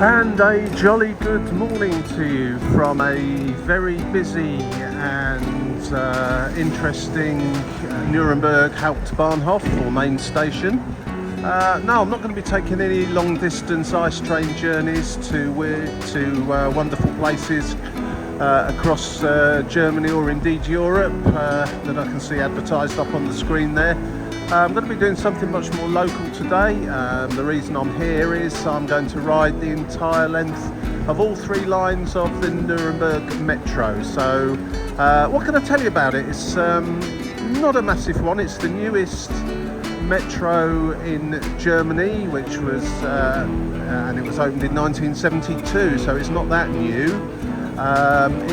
And a jolly good morning to you from a very busy and interesting Nuremberg Hauptbahnhof, or main station. No, I'm not going to be taking any long distance ice train journeys to wonderful places across Germany or indeed Europe that I can see advertised up on the screen there. I'm going to be doing something much more local today. The reason I'm here is I'm going to ride the entire length of all three lines of the Nuremberg metro. So what can I tell you about it? It's not a massive one. It's the newest metro in Germany, which was and it was opened in 1972, so it's not that new.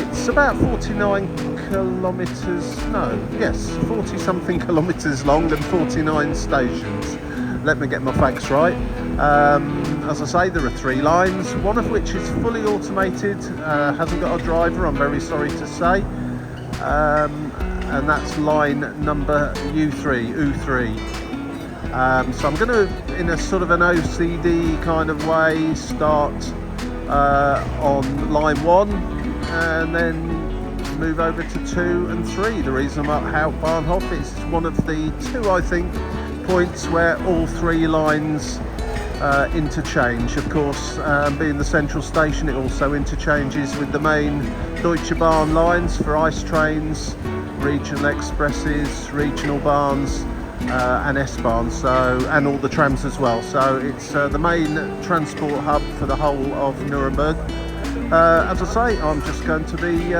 It's about 49 kilometres, no, yes, 40 something kilometres long and 49 stations. Let me get my facts right. As I say, there are three lines, one of which is fully automated, hasn't got a driver, I'm very sorry to say, and that's line number U3. So I'm going to, in a sort of an OCD kind of way, start on line 1 and then move over to 2 and 3. The reason I'm at Hauptbahnhof is one of the two, I think, points where all three lines interchange. Of course, being the central station, it also interchanges with the main Deutsche Bahn lines for ice trains, regional expresses, regional bahns, and S-Bahn, and all the trams as well. So it's the main transport hub for the whole of Nuremberg. As I say, I'm just going to be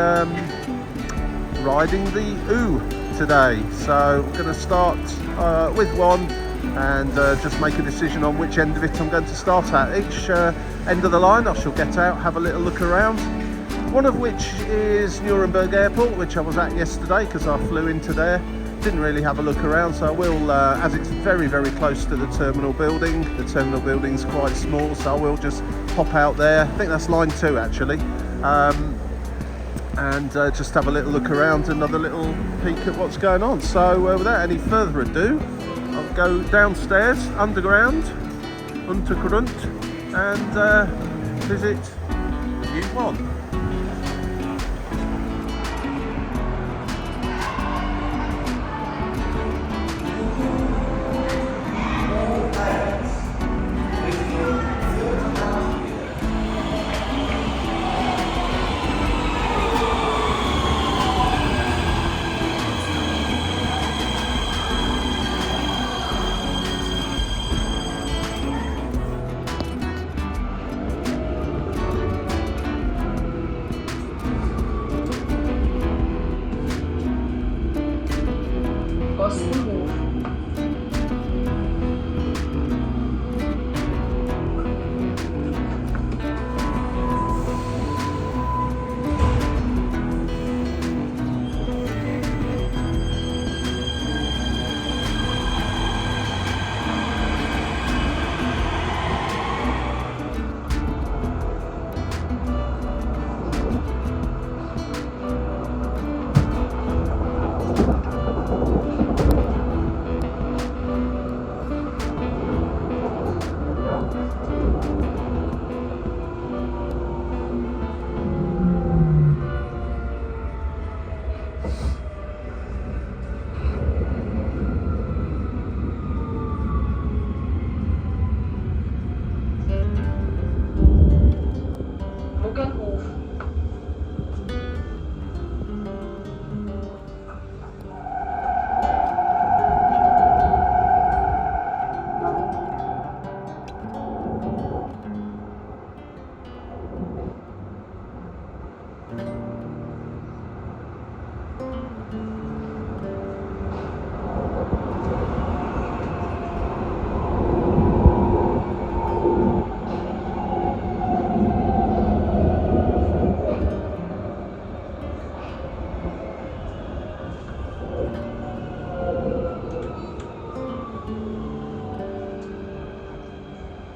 riding the U today. So I'm going to start with one and just make a decision on which end of it I'm going to start at. Each end of the line I shall get out, have a little look around. One of which is Nuremberg Airport, which I was at yesterday because I flew into there. Didn't really have a look around, so I will, as it's very, very close to the terminal building. The terminal building's quite small, so I will just pop out there. I think that's line 2 actually, and just have a little look around, another little peek at what's going on. So without any further ado, I'll go downstairs, underground, Untergrund, and visit U-Bahn.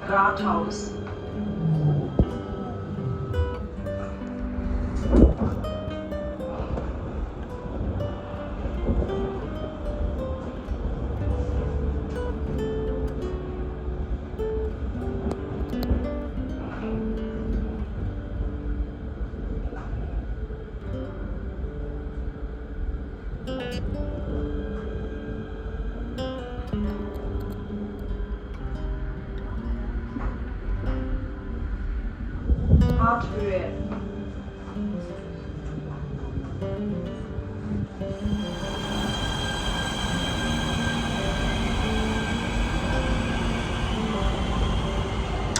Rathaus. Fahrthöhe.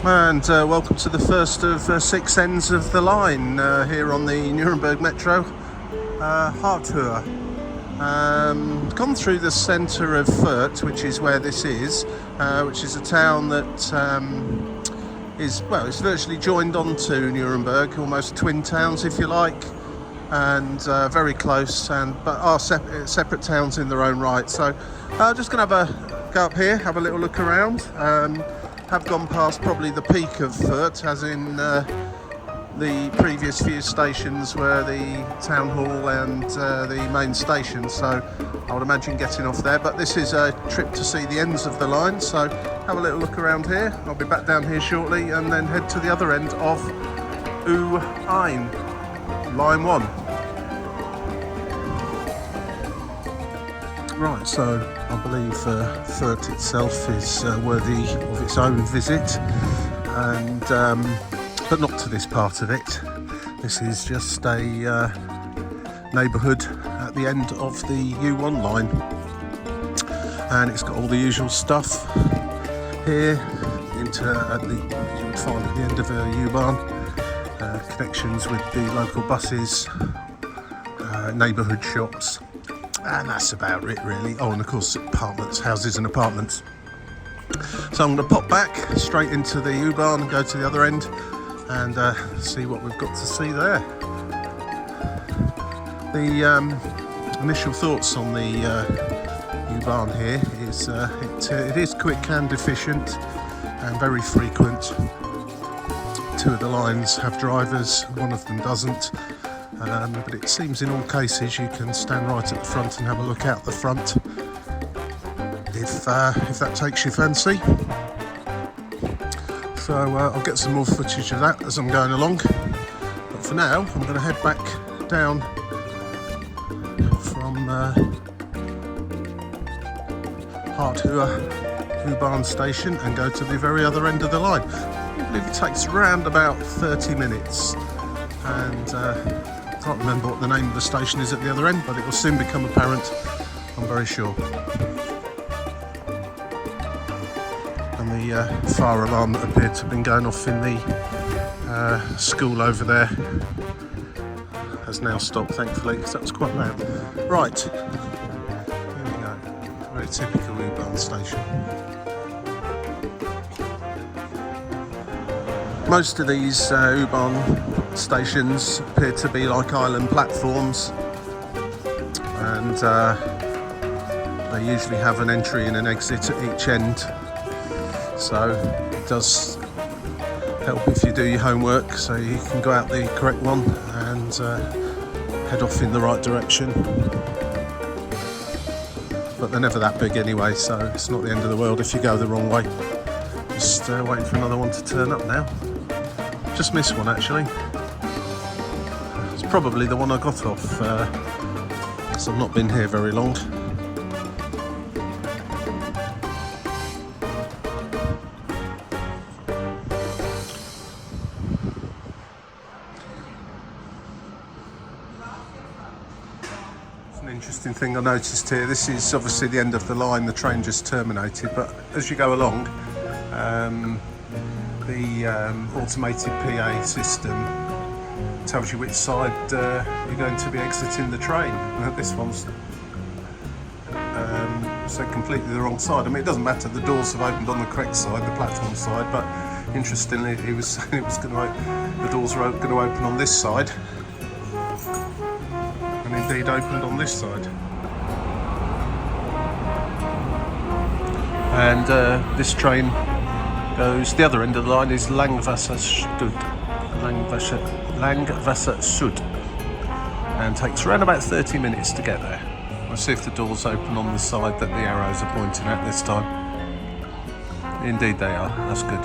And welcome to the first of 6 ends of the line here on the Nuremberg Metro Fahrthöhe. Gone through the centre of Fürth, which is where this is, which is a town that is, well, it's virtually joined onto Nuremberg, almost twin towns if you like, and very close, but are separate towns in their own right. So just going to go up here, have a little look around. Have gone past probably the peak of Fürth, as in the previous few stations were the town hall and the main station, so I would imagine getting off there. But this is a trip to see the ends of the line, so have a little look around here. I'll be back down here shortly and then head to the other end of U-Bahn, line 1. Right, so I believe Fürth itself is worthy of its own visit, and but not to this part of it. This is just a neighbourhood at the end of the U1 line, and it's got all the usual stuff here you would find at the end of a U-Bahn, connections with the local buses, neighbourhood shops. And that's about it really. Oh, and of course apartments, houses and apartments. So I'm going to pop back straight into the U-Bahn and go to the other end and see what we've got to see there. The initial thoughts on the U-Bahn here is it is quick and efficient and very frequent. 2 of the lines have drivers, 1 of them doesn't. But it seems in all cases you can stand right at the front and have a look out the front if that takes your fancy. So I'll get some more footage of that as I'm going along. But for now, I'm going to head back down from Fahrthöhe U-Bahn station and go to the very other end of the line. I believe it takes around about 30 minutes, and I can't remember what the name of the station is at the other end, but it will soon become apparent, I'm very sure. And the fire alarm that appeared to have been going off in the school over there has now stopped, thankfully, because that was quite loud. Right, here we go. Very typical U-Bahn station. Most of these U-Bahn stations appear to be like island platforms, and they usually have an entry and an exit at each end, so it does help if you do your homework, so you can go out the correct one and head off in the right direction. But they're never that big anyway, so it's not the end of the world if you go the wrong way. Just waiting for another one to turn up now. Just missed one actually. It's probably the one I got off, because I've not been here very long. It's an interesting thing I noticed here. This is obviously the end of the line, the train just terminated, but as you go along, the automated PA system tells you which side you're going to be exiting the train. This one's so completely the wrong side. I mean, it doesn't matter, the doors have opened on the correct side, the platform side, but interestingly it was saying the doors were going to open on this side, and indeed opened on this side. And this train goes, the other end of the line is Langwasser Sud, and takes around about 30 minutes to get there. We'll see if the doors open on the side that the arrows are pointing at this time. Indeed they are, that's good.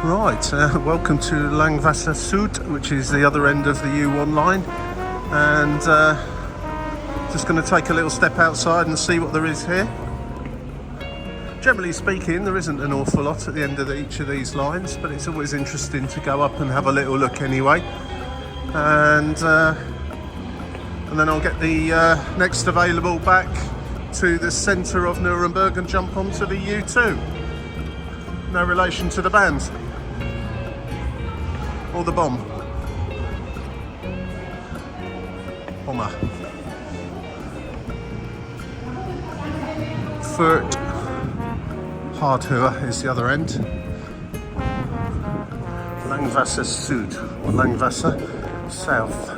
Right, welcome to Langwasser Sud, which is the other end of the U1 line, and just going to take a little step outside and see what there is here. Generally speaking, there isn't an awful lot at the end of each of these lines, but it's always interesting to go up and have a little look anyway. And then I'll get the next available back to the centre of Nuremberg and jump onto the U2. No relation to the band or the bomber. Fürth Hardhöhe is the other end. Langwasser Süd or Langwasser South.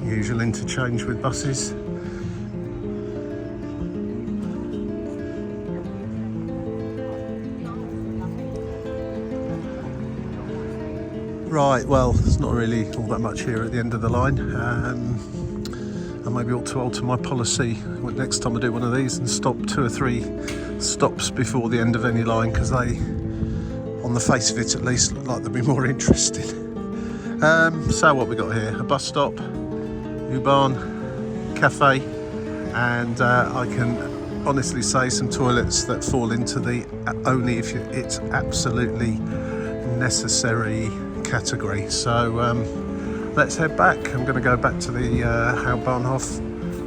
Usual interchange with buses. Right, well, there's not really all that much here at the end of the line. I maybe ought to alter my policy next time I do one of these and stop 2 or 3 stops before the end of any line, because they, on the face of it at least, look like they'll be more interesting. So what we got here? A bus stop, U-Bahn, cafe, and I can honestly say some toilets that fall into the only if it's absolutely necessary category. So let's head back. I'm going to go back to the Hauptbahnhof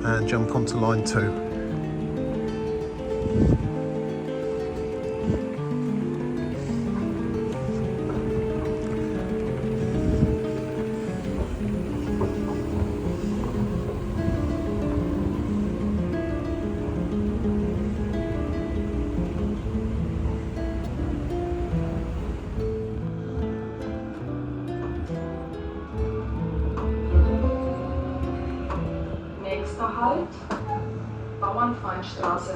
and jump onto line 2. Nächster Halt, Bauernfeindstraße.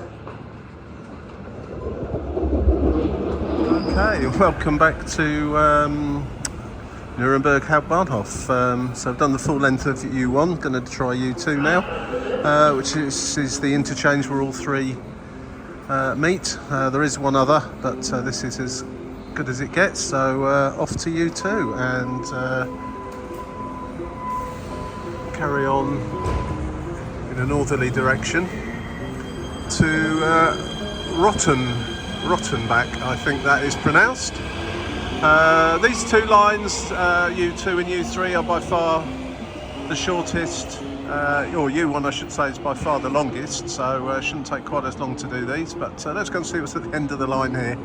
Okay, welcome back to Nuremberg Hauptbahnhof. So I've done the full length of U1, going to try U2 now, which is the interchange where all 3 meet. There is one other, but this is as good as it gets, so off to U2 and carry on in a northerly direction to Rottenbach, I think that is pronounced. These 2 lines, U2 and U3, are by far the shortest, or U1 I should say is by far the longest, so it shouldn't take quite as long to do these, but let's go and see what's at the end of the line here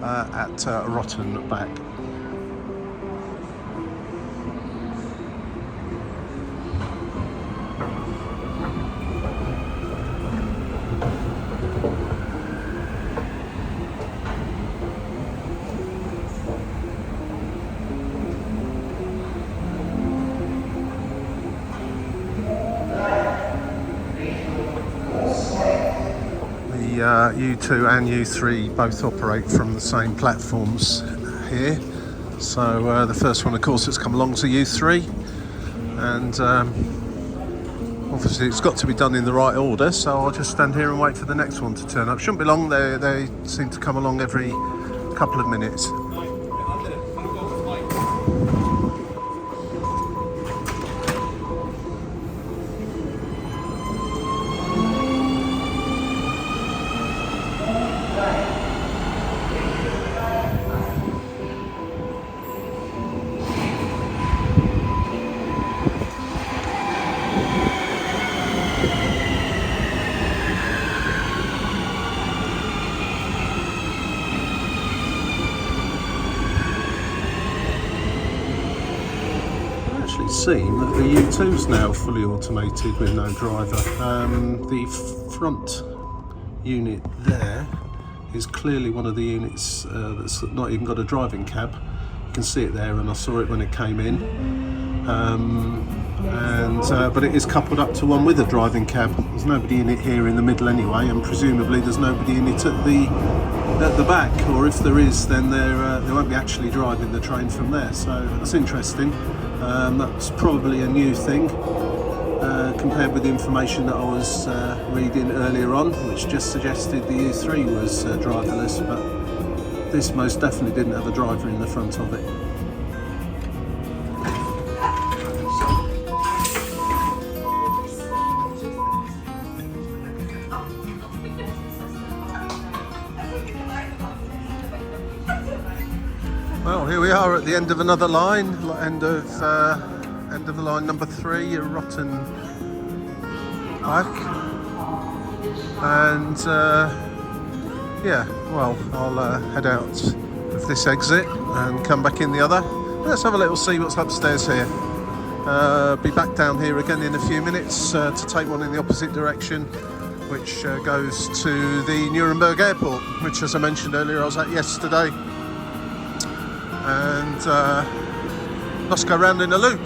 at Rottenbach. U2 and U3 both operate from the same platforms here. So the first one, of course, that's come along is the U3, and obviously it's got to be done in the right order, so I'll just stand here and wait for the next one to turn up. Shouldn't be long, they seem to come along every couple of minutes. Seen that the U2's now fully automated with no driver. The front unit there is clearly one of the units that's not even got a driving cab. You can see it there, and I saw it when it came in. and but it is coupled up to one with a driving cab. There's nobody in it here in the middle anyway, and presumably there's nobody in it at the back, or if there is, then they won't be actually driving the train from there. So that's interesting. That's probably a new thing compared with the information that I was reading earlier on, which just suggested the U3 was driverless, but this most definitely didn't have a driver in the front of it. Well, here we are at the end of another line, end of the line number 3, Rotten Back, and yeah, well, I'll head out of this exit and come back in the other. Let's have a little see what's upstairs here. Be back down here again in a few minutes to take one in the opposite direction, which goes to the Nuremberg airport, which, as I mentioned earlier, I was at yesterday. And let's go round in a loop.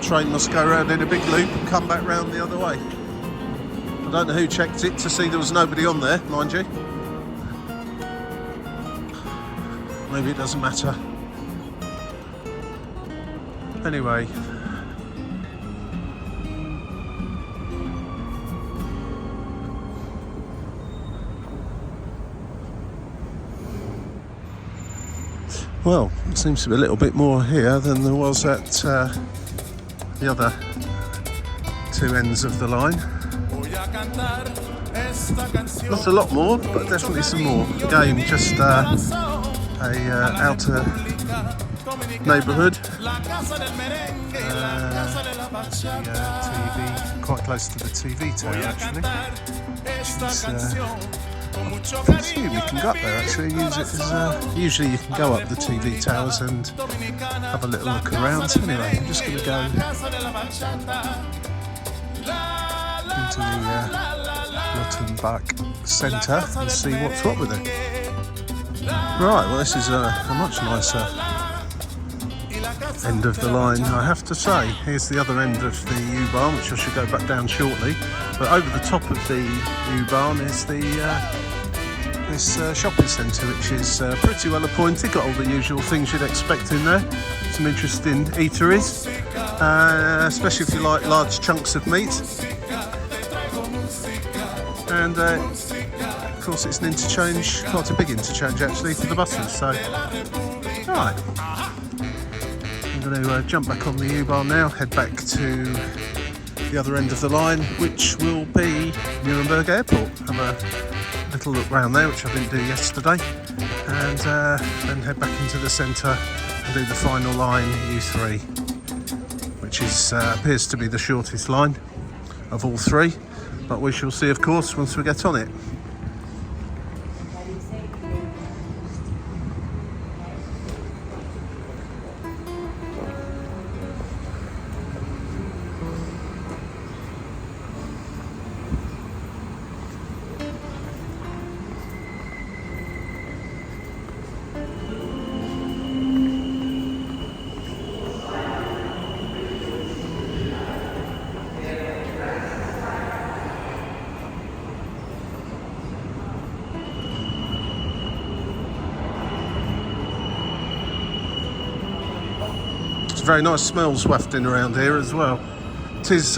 Train must go round in a big loop and come back round the other way. I don't know who checked it to see there was nobody on there, mind you. Maybe it doesn't matter. Anyway. Well, it seems to be a little bit more here than there was at the other two ends of the line. Not a lot more, but definitely some more. Again, just a outer neighbourhood. TV, quite close to the TV tower actually. I assume you can go up there actually, use it as usually you can go up the TV towers and have a little look around. So anyway, I'm just going to go into the Rottenbach Centre and see what's what with it. Right, well this is a much nicer end of the line, I have to say. Here's the other end of the U-Bahn, which I should go back down shortly. But over the top of the U-Bahn is the this shopping centre, which is pretty well appointed. Got all the usual things you'd expect in there. Some interesting eateries, especially if you like large chunks of meat. And of course it's an interchange, quite a big interchange actually for the buses. So, right. I'm going to jump back on the U-Bahn now, head back to the other end of the line, which will be Nuremberg Airport. Have a little look round there, which I didn't do yesterday, and then head back into the centre and do the final line, U3, which is appears to be the shortest line of all three, but we shall see, of course, once we get on it. Very nice smells wafting around here as well. It is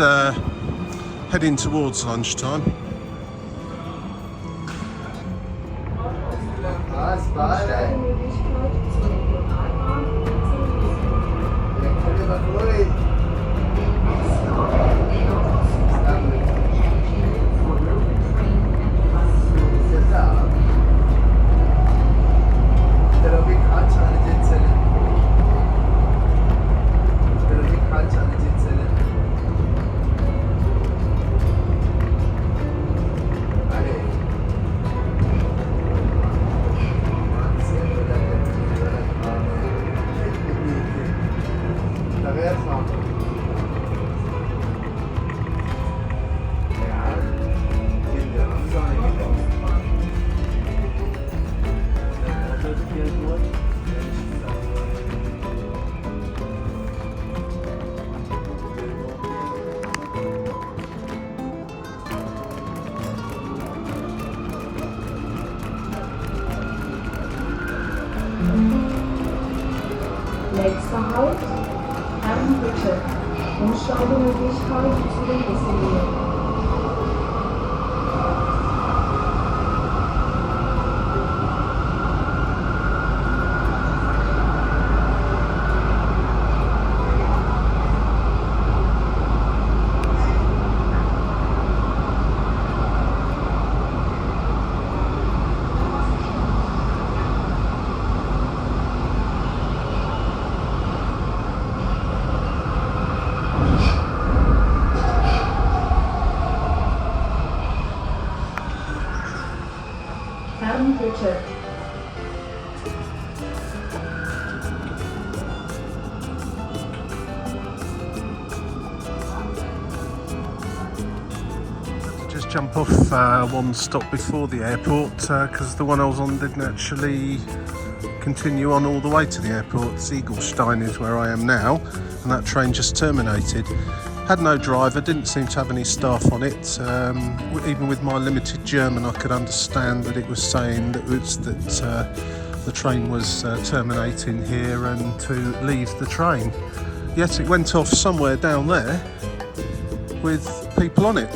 heading towards lunchtime. Verkehrs-Aktiengesellschaft Halt, Herren bitte, Umsteigemöglichkeit zu den Buslinien. Herren bitte. Just jump off one stop before the airport because the one I was on didn't actually continue on all the way to the airport. Ziegelstein is where I am now, and that train just terminated. Had no driver, didn't seem to have any staff on it. Even with my limited German, I could understand that it was saying that the train was terminating here and to leave the train. Yet it went off somewhere down there with people on it,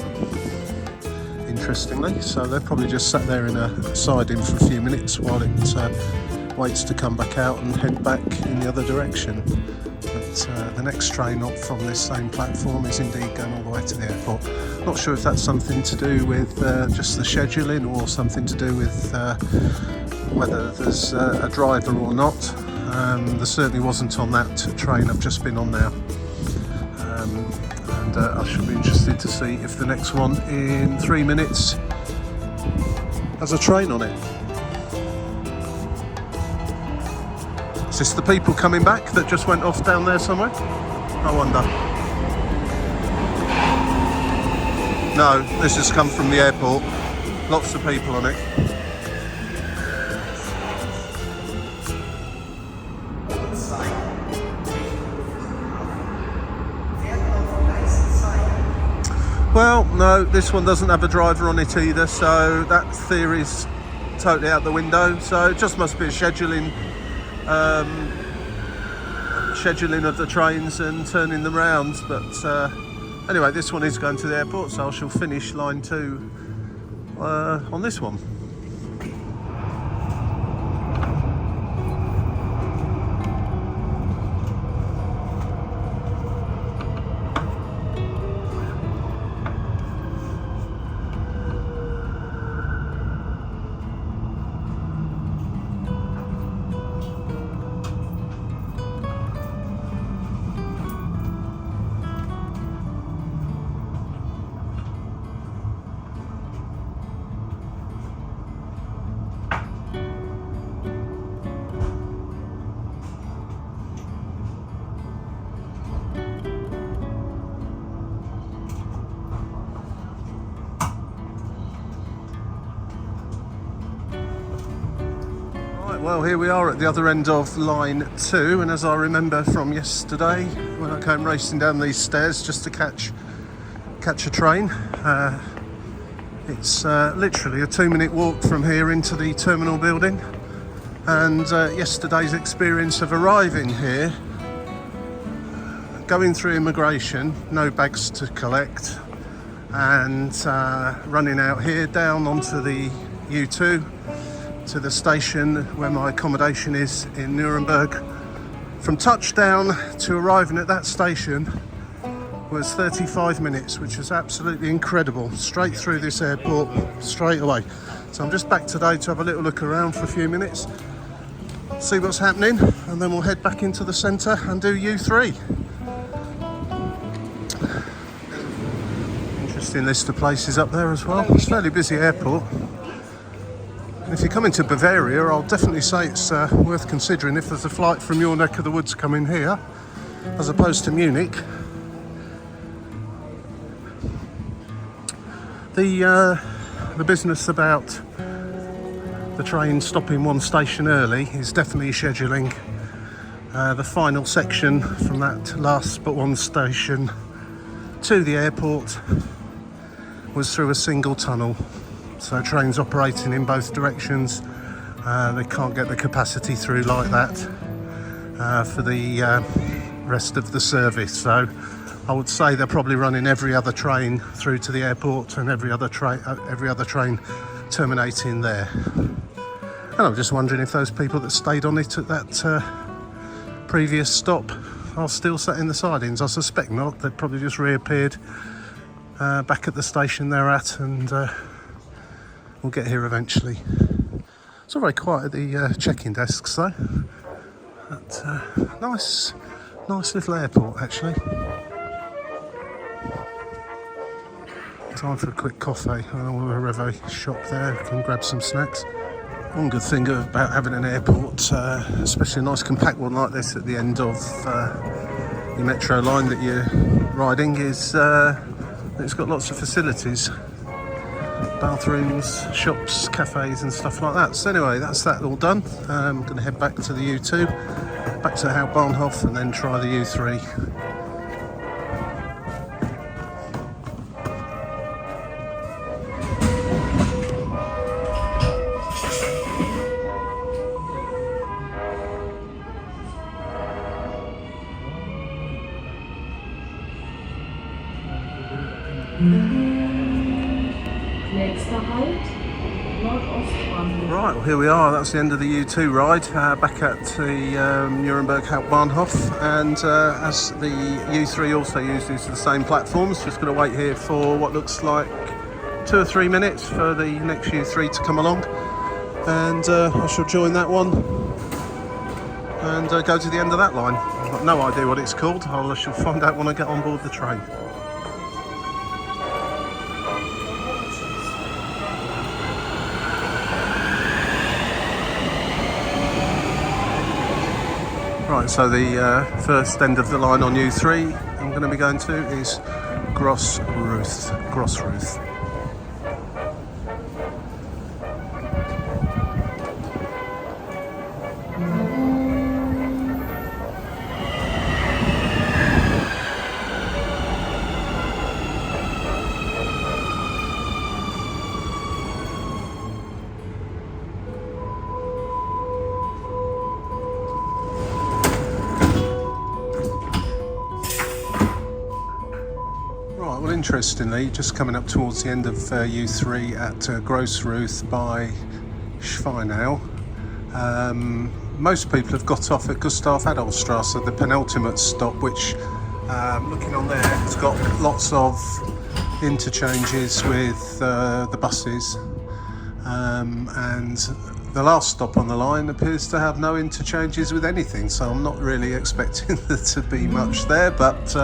interestingly. So they've probably just sat there in a siding for a few minutes while it waits to come back out and head back in the other direction. But the next train up from this same platform is indeed going all the way to the airport. Not sure if that's something to do with just the scheduling or something to do with whether there's a driver or not. There certainly wasn't on that train I've just been on now. And I should be interested to see if the next one in 3 minutes has a train on it. Is this the people coming back that just went off down there somewhere? I wonder. No, this has come from the airport. Lots of people on it. Well, no, this one doesn't have a driver on it either, so that theory's totally out the window. So it just must be a scheduling of the trains and turning them round. But anyway, this one is going to the airport, so I shall finish line 2 on this one. Well, here we are at the other end of line 2, and as I remember from yesterday when I came racing down these stairs just to catch a train, it's literally a 2-minute walk from here into the terminal building. And yesterday's experience of arriving here, going through immigration, no bags to collect, and running out here down onto the U2 to the station where my accommodation is in Nuremberg. From touchdown to arriving at that station was 35 minutes, which was absolutely incredible. Straight through this airport, straight away. So I'm just back today to have a little look around for a few minutes, see what's happening, and then we'll head back into the centre and do U3. Interesting list of places up there as well. It's a fairly busy airport. If you come into Bavaria, I'll definitely say it's worth considering if there's a flight from your neck of the woods coming here, as opposed to Munich. The business about the train stopping one station early is definitely scheduling. The final section from that last but one station to the airport was through a single tunnel. So trains operating in both directions, they can't get the capacity through like that for the rest of the service. So I would say they're probably running every other train through to the airport and every other train terminating there. And I'm just wondering if those people that stayed on it at that previous stop are still sat in the sidings. I suspect not. They've probably just reappeared back at the station they're at, and we'll get here eventually. It's all very quiet at the check-in desks though. But, nice little airport actually. Time for a quick coffee. We'll have a shop there, can grab some snacks. One good thing about having an airport, especially a nice compact one like this at the end of the metro line that you're riding, is that it's got lots of facilities. Bathrooms, shops, cafes and stuff like that. So anyway, that's that all done. I'm going to head back to the U2, back to Hauptbahnhof, and then try the U3. Right, well here we are, that's the end of the U2 ride, back at the Nuremberg Hauptbahnhof, and as the U3 also uses the same platforms, just going to wait here for what looks like 2 or 3 minutes for the next U3 to come along, and I shall join that one and go to the end of that line. I've got no idea what it's called, I shall find out when I get on board the train. Right, so the first end of the line on U3 I'm going to be going to is Grossruth. Well, interestingly, just coming up towards the end of U3 at Grossruth by Schweinau, most people have got off at Gustav Adolfstrasse, the penultimate stop, which, looking on there, has got lots of interchanges with the buses, and the last stop on the line appears to have no interchanges with anything, so I'm not really expecting there to be much there, but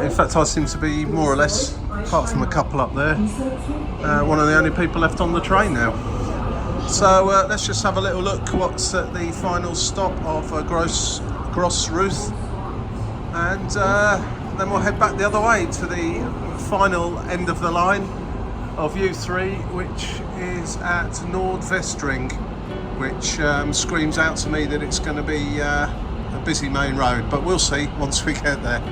in fact I seem to be more or less, apart from a couple up there, one of the only people left on the train now. So let's just have a little look what's at the final stop of Grossruth, and then we'll head back the other way to the final end of the line of U3, which is at Nordvestring, which screams out to me that it's going to be a busy main road, but we'll see once we get there.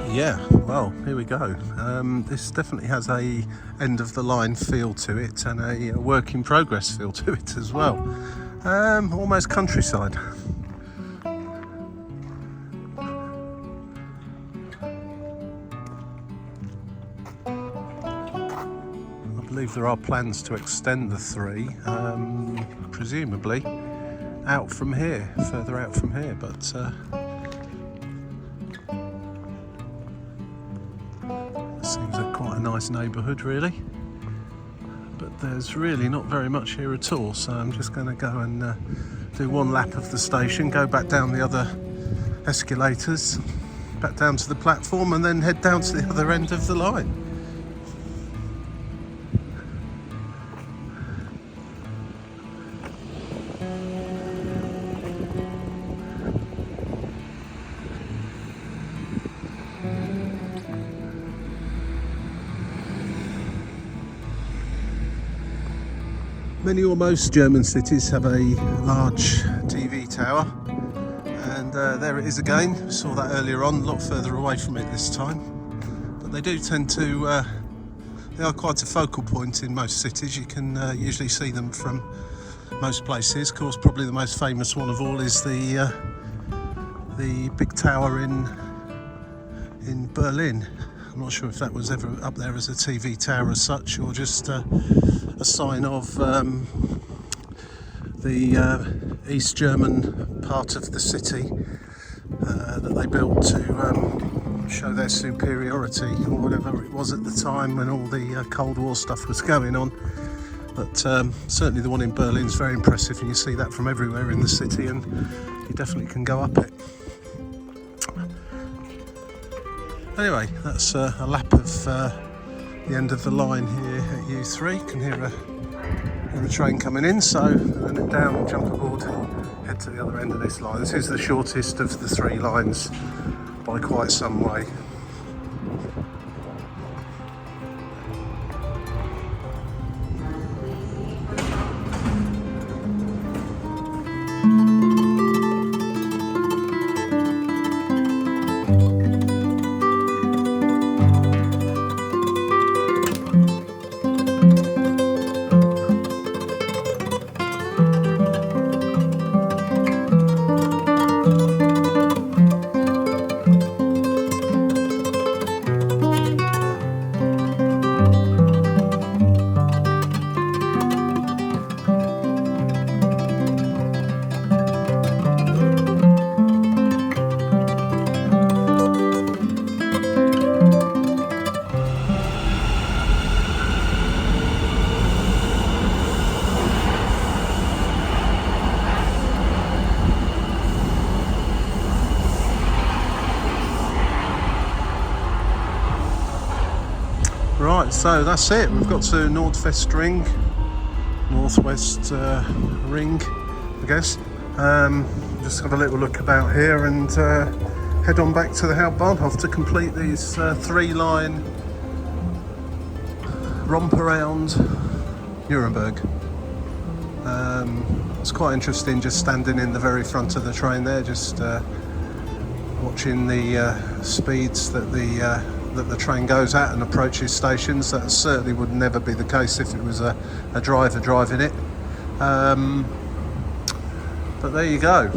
Yeah, well, here we go. This definitely has a end of the line feel to it, and a work in progress feel to it as well. Almost countryside. I believe there are plans to extend the 3, presumably out from here, further out from here, but seems like quite a nice neighbourhood really, but there's really not very much here at all, so I'm just going to go and do one lap of the station, go back down the other escalators, back down to the platform, and then head down to the other end of the line. Many or most German cities have a large TV tower, And there it is again. We saw that earlier on, a lot further away from it this time. But they do tend to, they are quite a focal point in most cities. You can usually see them from most places. Of course, probably the most famous one of all is the big tower in Berlin. I'm not sure if that was ever up there as a TV tower as such, or just a sign of the East German part of the city that they built to show their superiority, or whatever it was at the time when all the Cold War stuff was going on. But certainly the one in Berlin is very impressive, and you see that from everywhere in the city, and you definitely can go up it. Anyway, that's a lap of the end of the line here at U3. You can hear a train coming in, so turn it down, jump aboard, head to the other end of this line. This is the shortest of the three lines by quite some way. Right, so that's it. We've got to Northwest Ring, Northwest Ring, I guess. Just have a little look about here and head on back to the Hauptbahnhof to complete these three-line romp around Nuremberg. It's quite interesting just standing in the very front of the train there, just watching the speeds that the train goes at and approaches stations. That certainly would never be the case if it was a driver driving it. But there you go.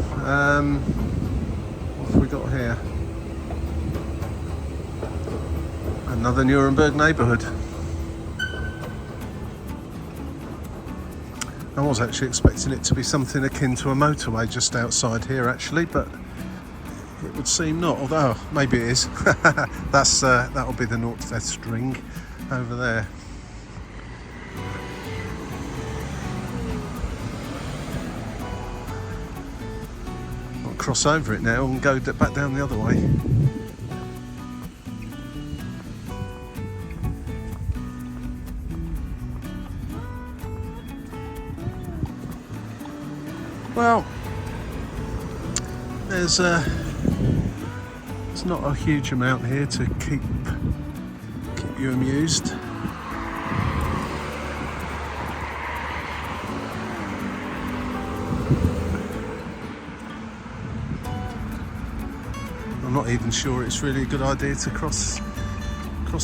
What have we got here? Another Nuremberg neighbourhood. I was actually expecting it to be something akin to a motorway just outside here actually, but it would seem not, although maybe it is. That'll be the Northwest Ring over there. I'll cross over it now and go back down the other way. Well, there's not a huge amount here to keep you amused. I'm not even sure it's really a good idea to cross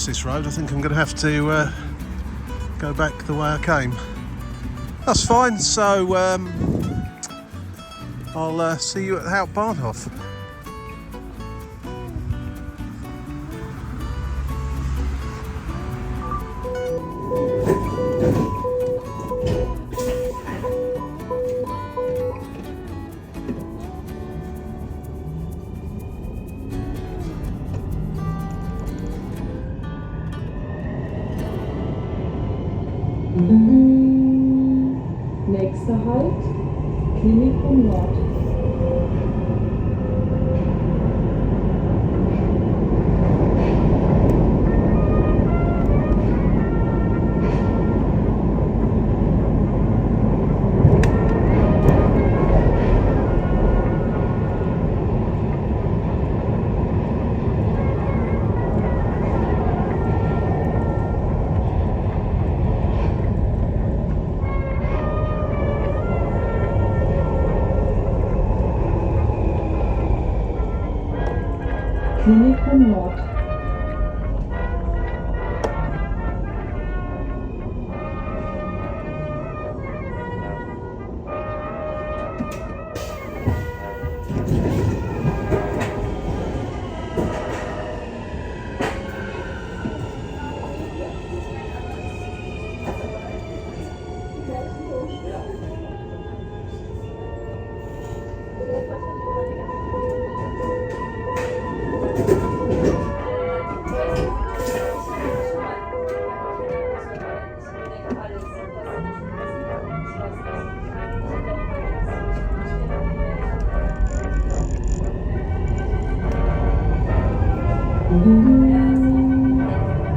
this road. I think I'm going to have to go back the way I came. That's fine. So I'll see you at the Hauptbahnhof. Nächster Halt, Klinikum Nord. Klinikum Nord.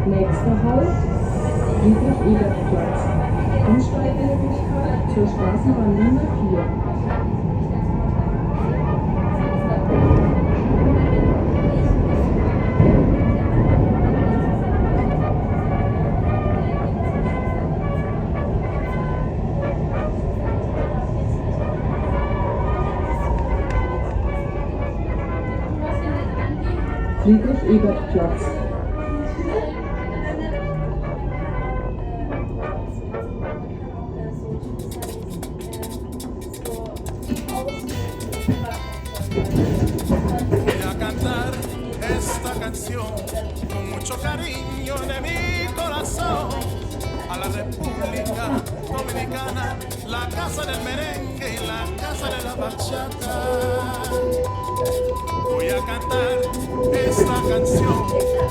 Nächster Halt, Friedrich-Ebert-Platz. Umsteigemöglichkeit zur Straßenbahn Nummer 4. Friedrich-Ebert-Platz. Voy a cantar esta canción con mucho cariño de mi corazón a la República Dominicana, la casa del merengue y la casa de la bachata. Voy a cantar esta canción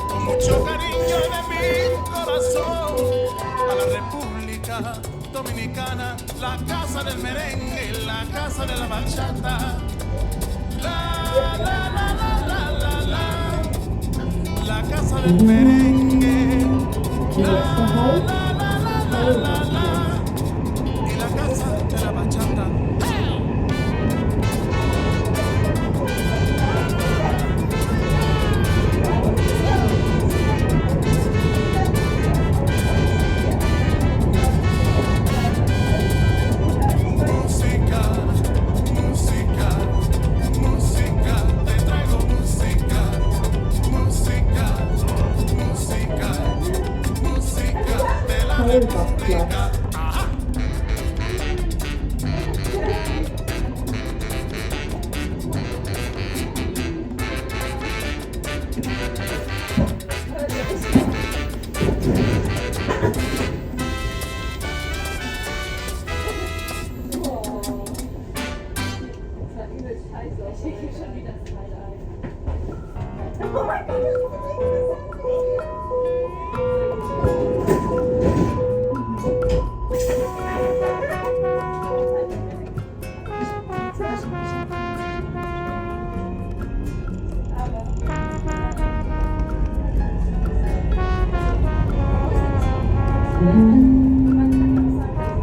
con mucho cariño de mi corazón a la República Dominicana, la casa del merengue y la casa de la bachata. La la la la la la la, la casa del merengue. La la la la la la la, y la casa de la bachata.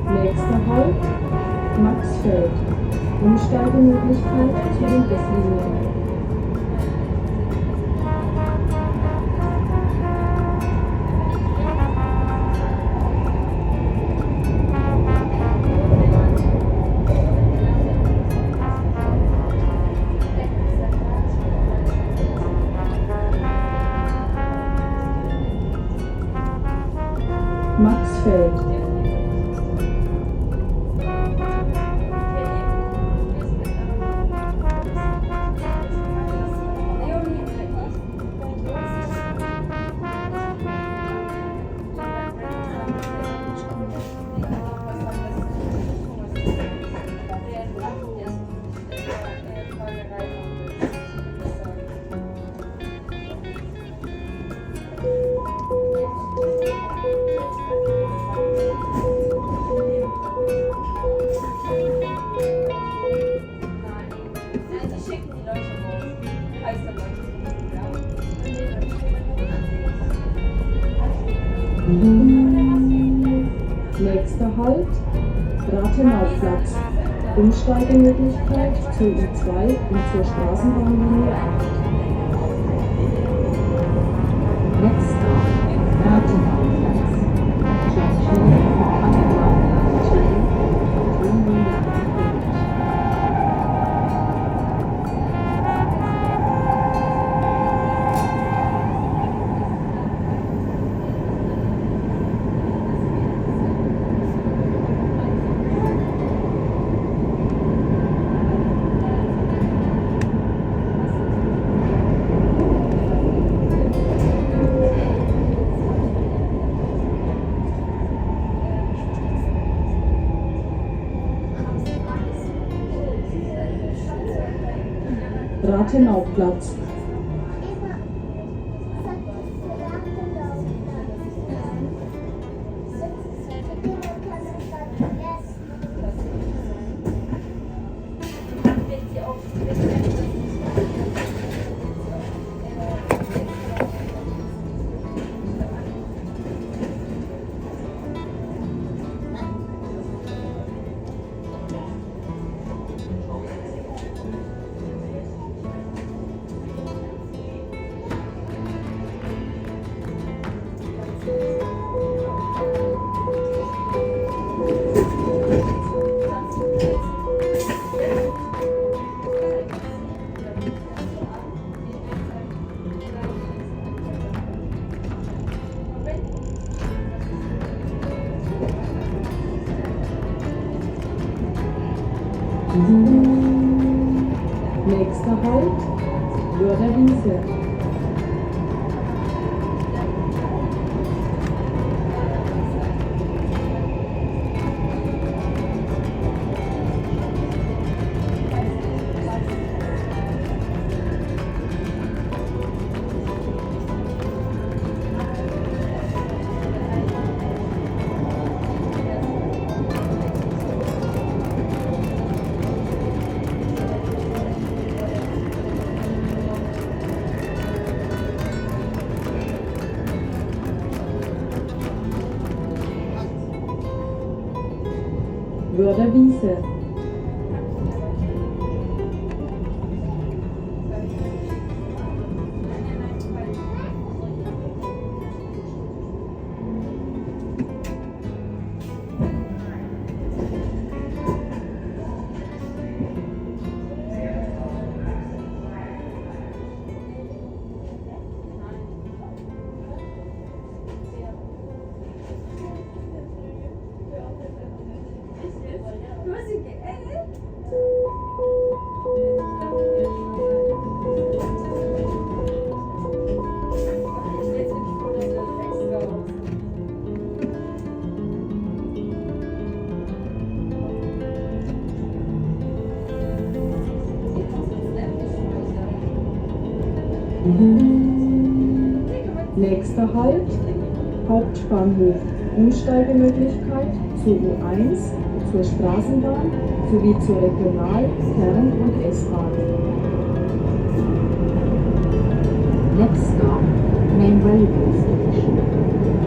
Nächster Halt, Maxfeld. Umsteigemöglichkeit zu den S-Linien. Maxfeld. Nächster Halt, Rathenauplatz. Umsteigemöglichkeit zur U2 und zur Straßenbahnlinie 8. Next stop, Rathenauplatz. Junction for underground train to Nuremberg. Rathenauplatz. Nächster Halt, Wörderwiese. Wörderwiese. Nächster Halt, Hauptbahnhof. Umsteigemöglichkeit zur U1, zur Straßenbahn sowie zur Regional-, Fern- und S-Bahn. Next stop, main railway station.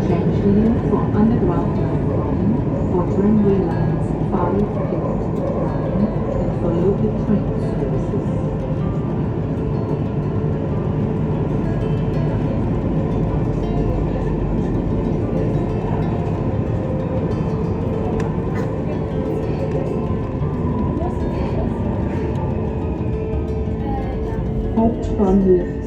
Change here for underground platform for tramway lines 5, 8, 9 and for local train services. Hauptbahnhof.